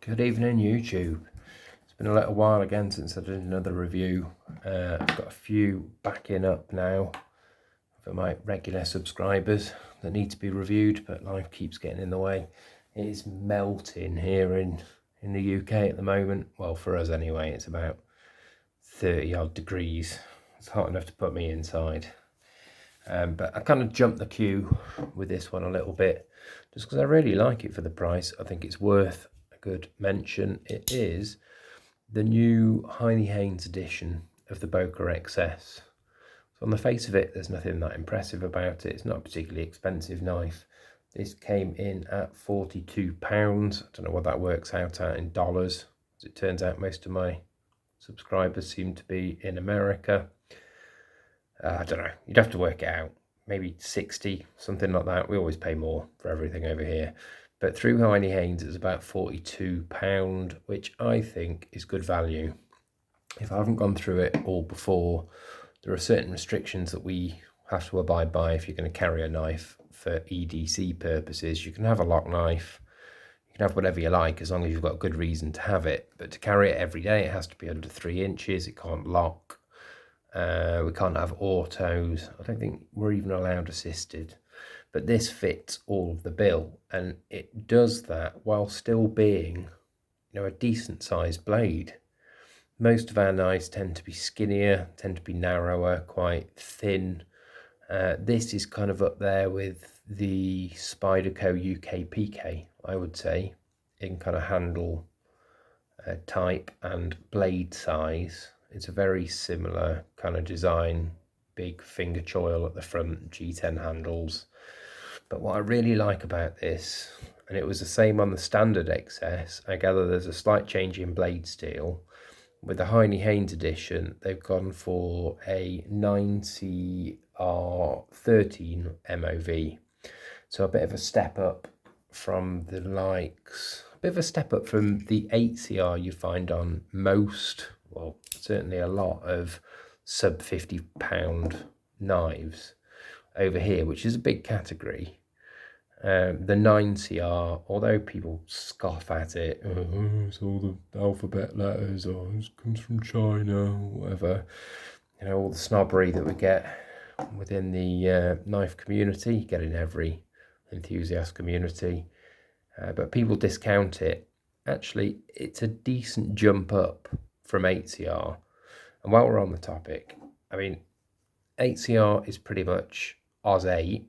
Good evening, YouTube. It's been a little while again since I did another review. I've got a few backing up now for my regular subscribers that need to be reviewed, but life keeps getting in the way. It is melting here in the UK at the moment. Well, for us anyway, it's about 30 odd degrees. It's hot enough to put me inside. But I kind of jumped the queue with this one a little bit just because I really like it for the price. I think it's worth a good mention. It is the new Haynes edition of the Boker XS. So on the face of it, there's nothing that impressive about it. It's not a particularly expensive knife. This came in at £42. I don't know what that works out at in dollars. As it turns out, most of my subscribers seem to be in America. I don't know, you'd have to work it out, maybe 60, something like that. We always pay more for everything over here. But through Haynes, it's about £42, which I think is good value. If I haven't gone through it all before, there are certain restrictions that we have to abide by if you're going to carry a knife for EDC purposes. You can have a lock knife, you can have whatever you like as long as you've got a good reason to have it. But to carry it every day, it has to be under 3 inches, it can't lock. We can't have autos. I don't think we're even allowed assisted. But this fits all of the bill, and it does that while still being, a decent sized blade. Most of our knives tend to be skinnier, tend to be narrower, quite thin. This is kind of up there with the Spyderco UK PK, I would say, in kind of handle type and blade size. It's a very similar kind of design, big finger choil at the front, G10 handles. But what I really like about this, and it was the same on the standard XS, I gather there's a slight change in blade steel. With the Haynes edition, they've gone for a 9CR13 MOV. So a bit of a step up from the likes, a bit of a step up from the 8CR you find on most, well, certainly a lot of sub £50 knives over here, which is a big category. The 9CR, although people scoff at it, it's all the alphabet letters, or it comes from China, or whatever, all the snobbery that we get within the knife community, get in every enthusiast community, but people discount it. Actually, it's a decent jump up from 8CR. And while we're on the topic, 8CR is pretty much Oz 8,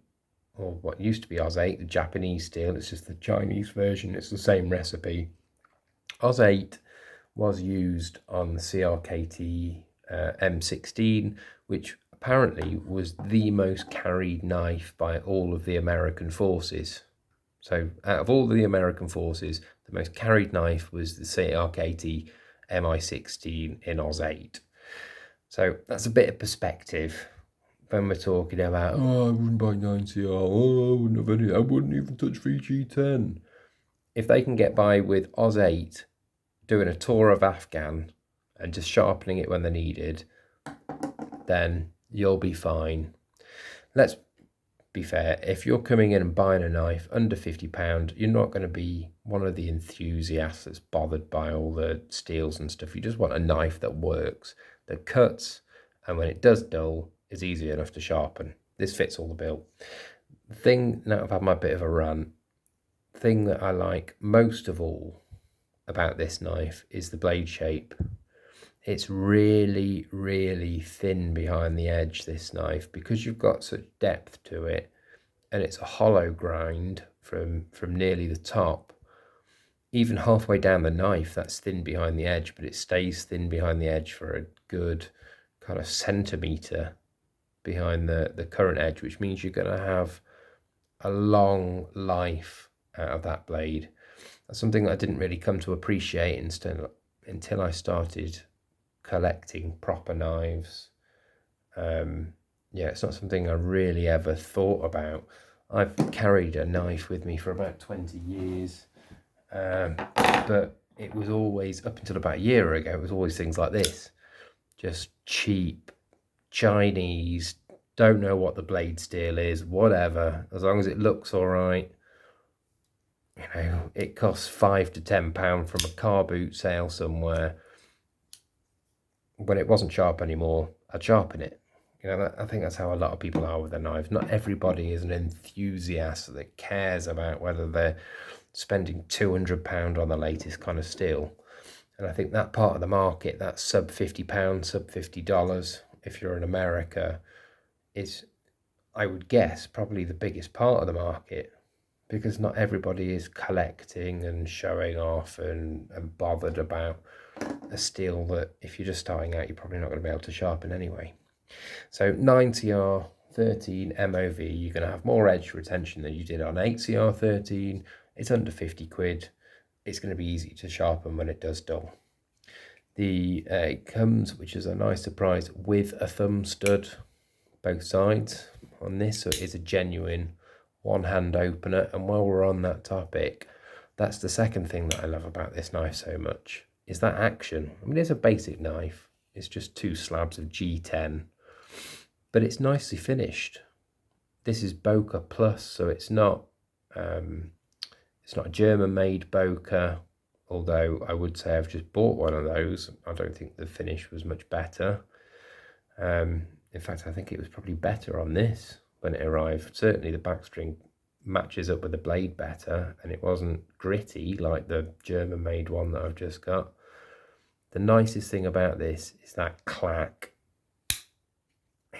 or what used to be Oz 8, the Japanese steel. It's just the Chinese version. It's the same recipe. Oz 8 was used on the CRKT M16, which apparently was the most carried knife by all of the American forces. So out of all the American forces, the most carried knife was the CRKT MI16 in Oz 8. So that's a bit of perspective when we're talking about, I wouldn't buy 9CR, I wouldn't have any, I wouldn't even touch 3G10. If they can get by with Oz 8, doing a tour of Afghan and just sharpening it when they're needed, then you'll be fine. Let's be fair, if you're coming in and buying a knife under £50, you're not going to be one of the enthusiasts that's bothered by all the steels and stuff. You just want a knife that works, that cuts, and when it does dull, is easy enough to sharpen. This fits all the bill. The thing, now I've had my bit of a rant, the thing that I like most of all about this knife is the blade shape. It's really, really thin behind the edge, this knife, because you've got such depth to it, and it's a hollow grind from nearly the top. Even halfway down the knife, that's thin behind the edge, but it stays thin behind the edge for a good kind of centimetre behind the current edge, which means you're going to have a long life out of that blade. That's something that I didn't really come to appreciate until I started collecting proper knives. It's not something I really ever thought about. I've carried a knife with me for about 20 years, but it was always, up until about a year ago, it was always things like this, just cheap Chinese, don't know what the blade steel is, whatever, as long as it looks all right, you know, it costs £5 to £10 from a car boot sale somewhere. When it wasn't sharp anymore, I'd sharpen it. You know, I think that's how a lot of people are with their knives. Not everybody is an enthusiast that cares about whether they're spending £200 on the latest kind of steel. And I think that part of the market, that sub £50, sub $50, if you're in America, is, I would guess, probably the biggest part of the market, because not everybody is collecting and showing off and bothered about a steel that, if you're just starting out, you're probably not going to be able to sharpen anyway. So 9CR13 MOV, you're going to have more edge retention than you did on 8CR13. It's under 50 quid. It's going to be easy to sharpen when it does dull. It comes, which is a nice surprise, with a thumb stud, both sides on this, so it is a genuine one-hand opener. And while we're on that topic, that's the second thing that I love about this knife so much, is that action. I mean, it's a basic knife. It's just 2 slabs of G10, but it's nicely finished. This is Bokeh Plus, so it's not a German-made Bokeh, although I would say I've just bought one of those. I don't think the finish was much better. In fact, I think it was probably better on this when it arrived. Certainly the backstring matches up with the blade better, and it wasn't gritty like the German-made one that I've just got. The nicest thing about this is that clack.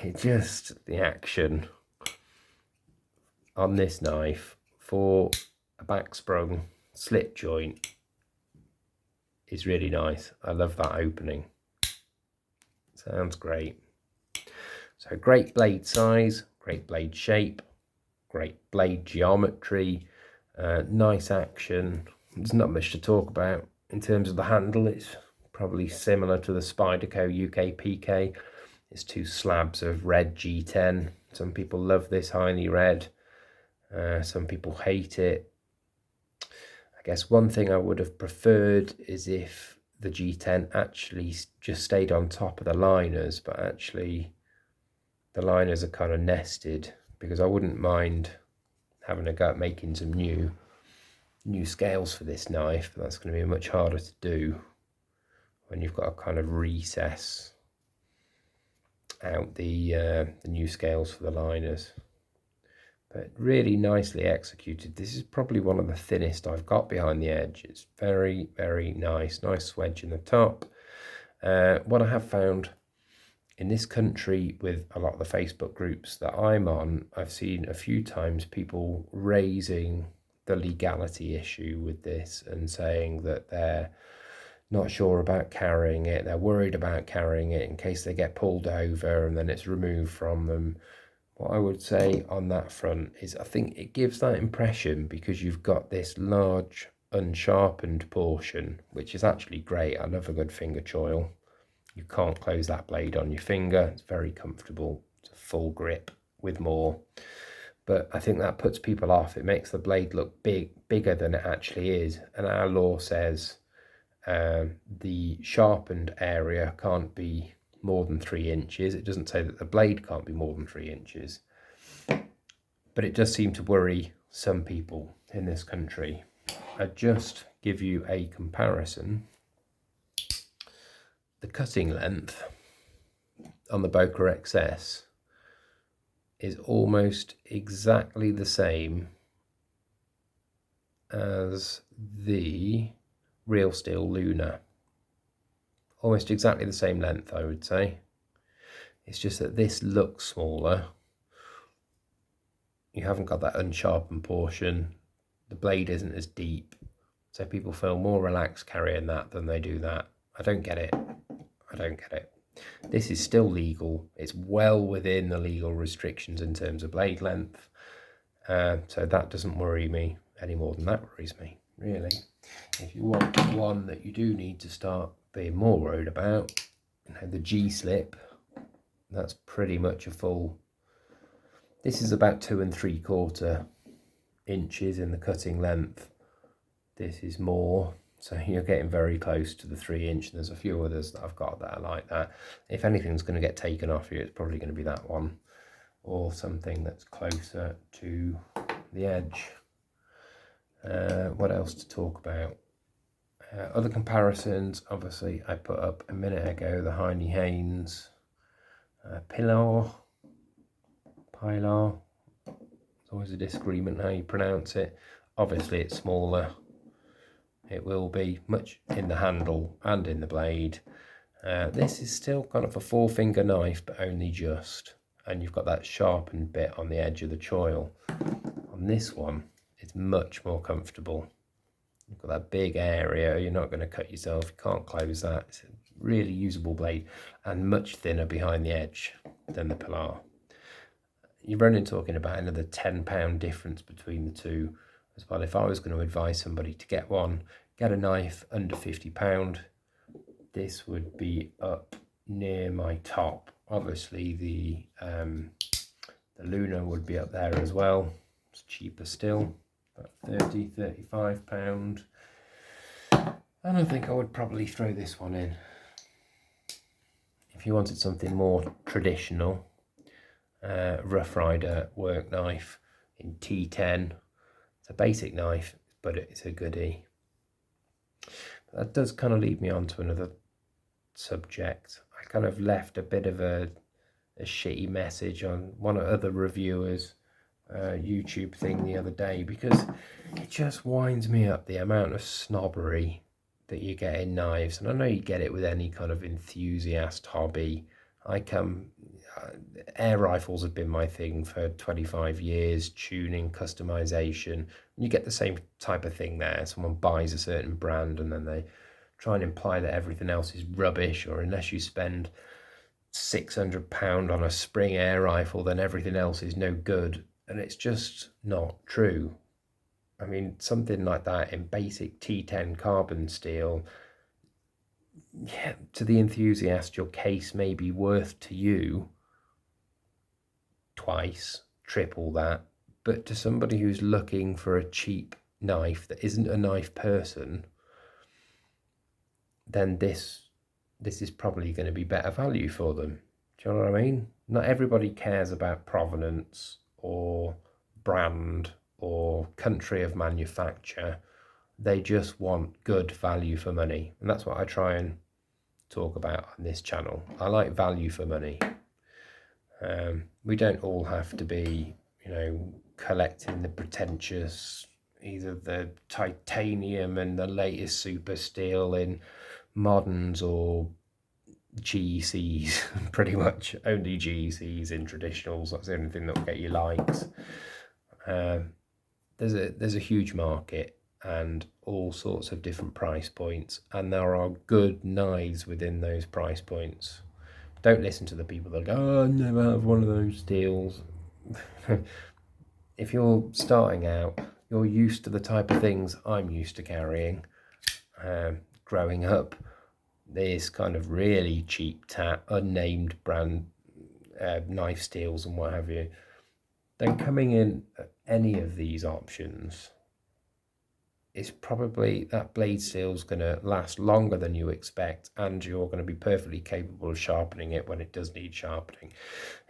The action on this knife for a backsprung slip joint is really nice. I love that opening. Sounds great. So great blade size, great blade shape, great blade geometry, nice action. There's not much to talk about in terms of the handle. It's probably similar to the Spyderco UK PK. It's 2 slabs of red G10. Some people love this Heinnie red. Some people hate it. I guess one thing I would have preferred is if the G10 actually just stayed on top of the liners, but actually the liners are kind of nested, because I wouldn't mind having a go at making some new scales for this knife. But that's going to be much harder to do when you've got to kind of recess out the new scales for the liners. But really nicely executed. This is probably one of the thinnest I've got behind the edge. It's very, very nice. Nice swedge in the top. What I have found in this country with a lot of the Facebook groups that I'm on, I've seen a few times people raising the legality issue with this and saying that they're not sure about carrying it. They're worried about carrying it in case they get pulled over and then it's removed from them. What I would say on that front is I think it gives that impression because you've got this large unsharpened portion, which is actually great. I love a good finger choil. You can't close that blade on your finger. It's very comfortable. It's a full grip with more. But I think that puts people off. It makes the blade look bigger than it actually is. And our law says the sharpened area can't be more than 3 inches. It doesn't say that the blade can't be more than 3 inches. But it does seem to worry some people in this country. I'll just give you a comparison. The cutting length on the Boker XS is almost exactly the same as the Real Steel Luna. Almost exactly the same length, I would say. It's just that this looks smaller. You haven't got that unsharpened portion. The blade isn't as deep. So people feel more relaxed carrying that than they do that. I don't get it. I don't get it. This is still legal. It's well within the legal restrictions in terms of blade length. So that doesn't worry me any more than that worries me, really. If you want one that you do need to start being more worried about, you know, the G-slip, that's pretty much a full. This is about 2 3/4 inches in the cutting length. This is more, so you're getting very close to the 3 inch. There's a few others that I've got that are like that. If anything's going to get taken off you, it's probably going to be that one, or something that's closer to the edge. What else to talk about? Other comparisons, obviously, I put up a minute ago the haynes Pilar. There's always a disagreement how you pronounce it. Obviously, it's smaller. It will be much in the handle and in the blade. This is still kind of a 4-finger knife, but only just. And you've got that sharpened bit on the edge of the choil. On this one, it's much more comfortable. You've got that big area, you're not going to cut yourself, you can't close that. It's a really usable blade and much thinner behind the edge than the Pilar. You're running talking about another £10 difference between the two as well. If I was going to advise somebody to get one, get a knife under £50, this would be up near my top. Obviously the Luna would be up there as well. It's cheaper still, about £30–35. And I think I would probably throw this one in. If you wanted something more traditional, Rough Rider work knife in T10. It's a basic knife, but it's a goodie. But that does kind of lead me on to another subject. I kind of left a bit of a shitty message on one of other reviewers' YouTube thing the other day, because it just winds me up the amount of snobbery that you get in knives. And I know you get it with any kind of enthusiast hobby. Air rifles have been my thing for 25 years, tuning, customization. You get the same type of thing there. Someone buys a certain brand and then they try and imply that everything else is rubbish, or unless you spend £600 on a spring air rifle, then everything else is no good. And it's just not true. I mean, something like that in basic T10 carbon steel, yeah, to the enthusiast, your case may be worth to you twice, triple that. But to somebody who's looking for a cheap knife that isn't a knife person, then this is probably going to be better value for them. Do you know what I mean? Not everybody cares about provenance or brand or country of manufacture. They just want good value for money. And that's what I try and talk about on this channel. I like value for money. We don't all have to be, collecting the pretentious, either the titanium and the latest super steel in moderns or GECs. Pretty much only GECs in traditionals. That's the only thing that will get you likes. There's a huge market and all sorts of different price points, and there are good knives within those price points. Don't listen to the people that go, "Oh, I never have one of those steels." If you're starting out, you're used to the type of things I'm used to carrying. Growing up, there's kind of really cheap unnamed brand knife steels and what have you. Then coming in at any of these options, it's probably that blade steel is going to last longer than you expect, and you're going to be perfectly capable of sharpening it when it does need sharpening.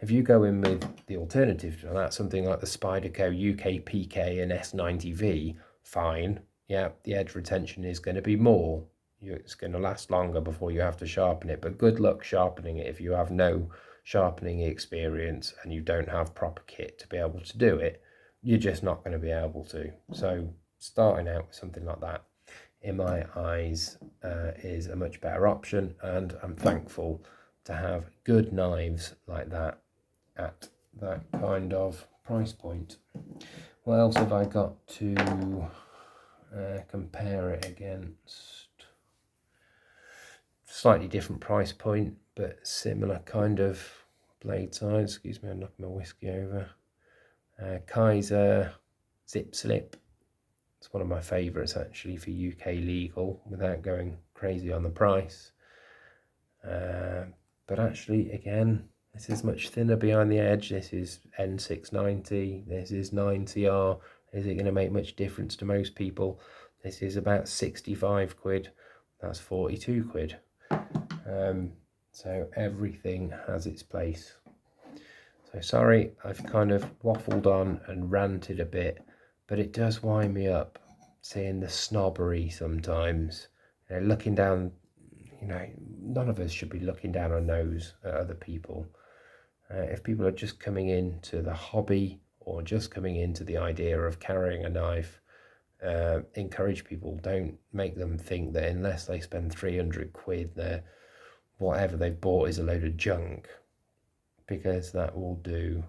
If you go in with the alternative to that, something like the Spyderco UK PK and S90V, fine. Yeah, the edge retention is going to be more. It's going to last longer before you have to sharpen it, but good luck sharpening it if you have no sharpening experience and you don't have proper kit to be able to do it. You're just not going to be able to. So starting out with something like that, in my eyes, is a much better option, and I'm thankful to have good knives like that at that kind of price point. What else have I got to compare it against? Slightly different price point, but similar kind of blade size. Excuse me, I'm knocking my whiskey over. Kaiser Zip Slip. It's one of my favourites actually for UK legal, without going crazy on the price. But actually, again, this is much thinner behind the edge. This is N690. This is 9CR. Is it going to make much difference to most people? This is about 65 quid. That's 42 quid. So everything has its place. So sorry, I've kind of waffled on and ranted a bit, but it does wind me up seeing the snobbery sometimes, looking down, none of us should be looking down our nose at other people. If people are just coming into the hobby or just coming into the idea of carrying a knife, encourage people. Don't make them think that unless they spend 300 quid, whatever they've bought is a load of junk, because that will do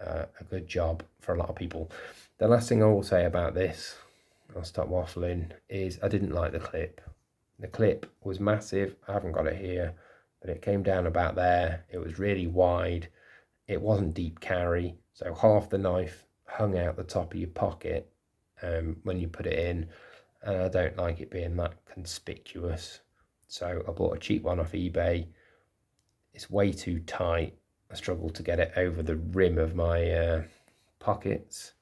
a good job for a lot of people. The last thing I will say about this, I'll stop waffling, is I didn't like the clip. The clip was massive. I haven't got it here, but it came down about there. It was really wide. It wasn't deep carry, so half the knife hung out the top of your pocket when you put it in, and I don't like it being that conspicuous. So I bought a cheap one off eBay. It's way too tight. I struggle to get it over the rim of my pockets,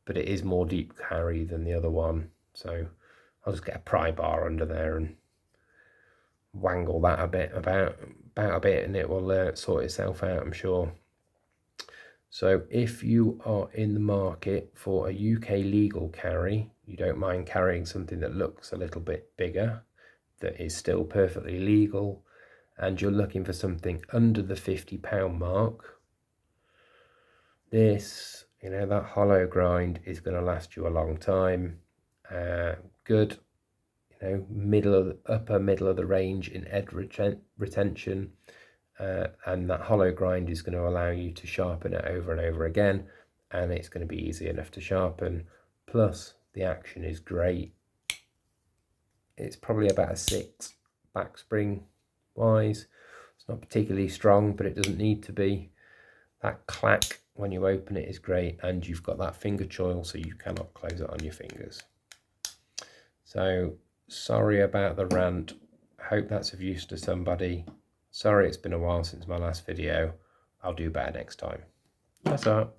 but it is more deep carry than the other one. So I'll just get a pry bar under there and wangle that about a bit, and it will sort itself out, I'm sure. So if you are in the market for a UK legal carry, you don't mind carrying something that looks a little bit bigger, that is still perfectly legal, and you're looking for something under the £50 mark, this, that hollow grind is going to last you a long time. Good, upper middle of the range in edge retention, and that hollow grind is going to allow you to sharpen it over and over again, and it's going to be easy enough to sharpen. Plus, the action is great. It's probably about a 6 backspring wise. It's not particularly strong, but it doesn't need to be. That clack when you open it is great, and you've got that finger choil, so you cannot close it on your fingers. So sorry about the rant. Hope that's of use to somebody. Sorry it's been a while since my last video. I'll do better next time. That's all.